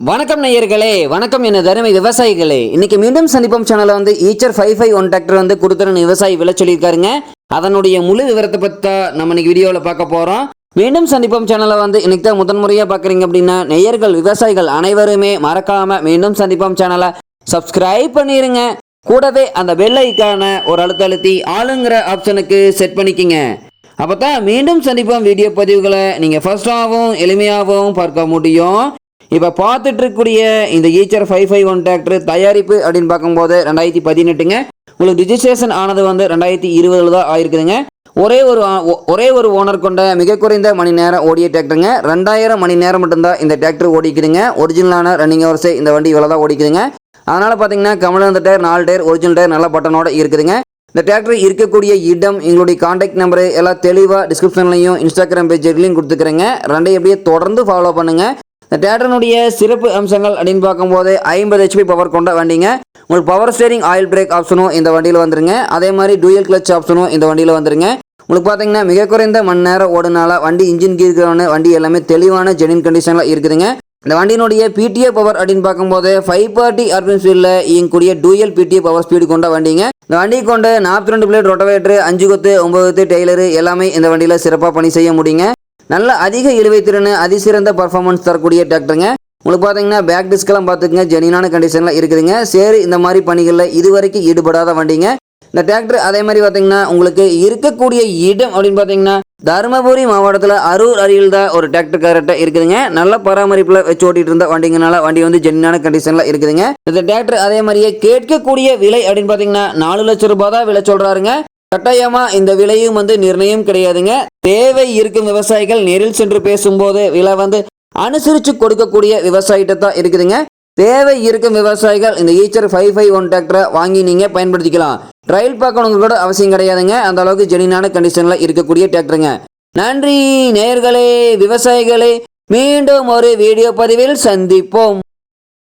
வணக்கம் நேயர்களே, வணக்கம் என தருமை விவசாயிகளே. இன்னைக்கு மீண்டும் சந்திப்போம் சேனல்ல ஈச்சர் 551 டிராக்டர் கொடுத்துறன்னு விவசாயி விலை சொல்லியிருக்காருங்க. அதனுடைய முழு விவரத்தை பற்றி நம்ம இன்னைக்கு வீடியோவில் பார்க்க போகிறோம். மீண்டும் சந்திப்போம் சேனலை இன்னைக்கு தான் முதன்முறையாக பார்க்குறீங்க அப்படின்னா நேயர்கள் விவசாயிகள் அனைவருமே மறக்காம மீண்டும் சந்திப்போம் சேனலை சப்ஸ்கிரைப் பண்ணிடுங்க. கூடவே அந்த பெல் ஐக்கான ஒரு அழுத்தி ஆளுங்கிற ஆப்ஷனுக்கு செட் பண்ணிக்கிங்க. அப்போ தான் மீண்டும் சந்திப்போம் வீடியோ பதிவுகளை நீங்கள் ஃபர்ஸ்டாகவும் எளிமையாகவும் பார்க்க முடியும். இப்போ பார்த்துட்டு இருக்கக்கூடிய இந்த ஈச்சர் 551 டிராக்டர் தயாரிப்பு அப்படின்னு பார்க்கும்போது 2018ங்க. உங்களுக்கு ரிஜிஸ்ட்ரேஷன் ஆனது 2020 தான் ஆயிருக்குதுங்க. ஒரே ஒரு ஓனர் கொண்ட மிக குறைந்த மணி நேரம் ஓடிய டிராக்டருங்க. 2000 மணி நேரம் மட்டும்தான் இந்த டிராக்டர் ஓடிக்குதுங்க. ஒரிஜினலான ரன்னிங் ஹவர்ஸே இந்த வண்டி இவ்வளோ தான் ஓடிக்குதுங்க. அதனால் பார்த்தீங்கன்னா கமலந்த டயர் 4 டயர் ஒரிஜினல் டயர் நல்ல பட்டனோட இருக்குதுங்க. இந்த டிராக்டர் இருக்கக்கூடிய இடம், எங்களுடைய கான்டாக்ட் நம்பரு எல்லாம் தெளிவாக டிஸ்கிரிப்ஷன்லையும் இன்ஸ்டாகிராம் பேஜ்லையும் கொடுத்துக்கிறேங்க. ரெண்டையும் எப்படியே தொடர்ந்து ஃபாலோ பண்ணுங்கள். இந்த டிராக்டருடைய சிறப்பு அம்சங்கள் அப்படின்னு பார்க்கும்போது 50 HP பவர் கொண்ட வண்டிங்க. உங்களுக்கு பவர் ஸ்டேரிங் ஆயில் பிரேக் ஆப்ஷனும் இந்த வண்டியில் வந்துருங்க. அதே மாதிரி டூயல் கிளச் ஆப்ஷனும் இந்த வண்டியில் வந்துருங்க. உங்களுக்கு பார்த்தீங்கன்னா மிக குறைந்த மணி நேரம் ஓடுனால வண்டி இன்ஜின் கீர்கிறவனு வண்டி எல்லாமே தெளிவான ஜெனின் கண்டிஷனில் இருக்குதுங்க. இந்த வண்டியினுடைய PTA பவர் அப்படின்னு பார்க்கும்போது 540 RPM ஸ்பீடில் இயங்கக்கூடிய டூயல் PTA பவர் ஸ்பீடு கொண்ட வண்டிங்க. இந்த வண்டி கொண்டு 42 பிளேட் ரொட்டவேட்டர், 5 கொத்து 9 கொத்து டெய்லரு எல்லாமே இந்த வண்டியில் சிறப்பாக பணி செய்ய முடியுங்க. நல்ல அதிக இழுவை திறன், அதிசிறந்த பர்ஃபார்மன்ஸ் தரக்கூடிய டிராக்டருங்க. உங்களுக்கு பார்த்தீங்கன்னா பேக் டிஸ்கெல்லாம் பார்த்துக்குங்க ஜெனினான கண்டிஷனில் இருக்குதுங்க. சரி, இந்த மாதிரி பணிகளில் இதுவரைக்கும் ஈடுபடாத வண்டிங்க இந்த டிராக்டர். அதே மாதிரி பார்த்தீங்கன்னா உங்களுக்கு இருக்கக்கூடிய இடம் அப்படின்னு பார்த்தீங்கன்னா தருமபுரி மாவட்டத்தில் அரூர் அருகில் தான் ஒரு டிராக்டர் கரெக்டாக இருக்குதுங்க. நல்ல பராமரிப்பில் வச்சு ஓட்டிட்டு இருந்த வண்டிங்கனால வண்டி ஜெனினான கண்டிஷனில் இருக்குதுங்க. இந்த டிராக்டர் அதே மாதிரியே கேட்கக்கூடிய விலை அப்படின்னு பார்த்தீங்கன்னா 4 லட்சம் ரூபாய் தான் விலை சொல்கிறாருங்க. கட்டாயமா இந்த விலையும் நிர்ணயம் கிடையாதுங்க. தேவை இருக்கும் விவசாயிகள் நேரில் சென்று பேசும்போது விலை அனுசரித்து கொடுக்கக்கூடிய விவசாயிட்ட தான் இருக்குதுங்க. தேவை இருக்கும் விவசாயிகள் இந்த ஈச்சர் 551 டிராக்டரை வாங்கி நீங்கள் பயன்படுத்திக்கலாம். ட்ரையல் பார்க்கணுங்க கூட அவசியம் கிடையாதுங்க. அந்த அளவுக்கு ஜெனினான கண்டிஷனில் இருக்கக்கூடிய டிராக்டருங்க. நன்றி நேயர்களே, விவசாயிகளே. மீண்டும் ஒரு வீடியோ பதிவில் சந்திப்போம்.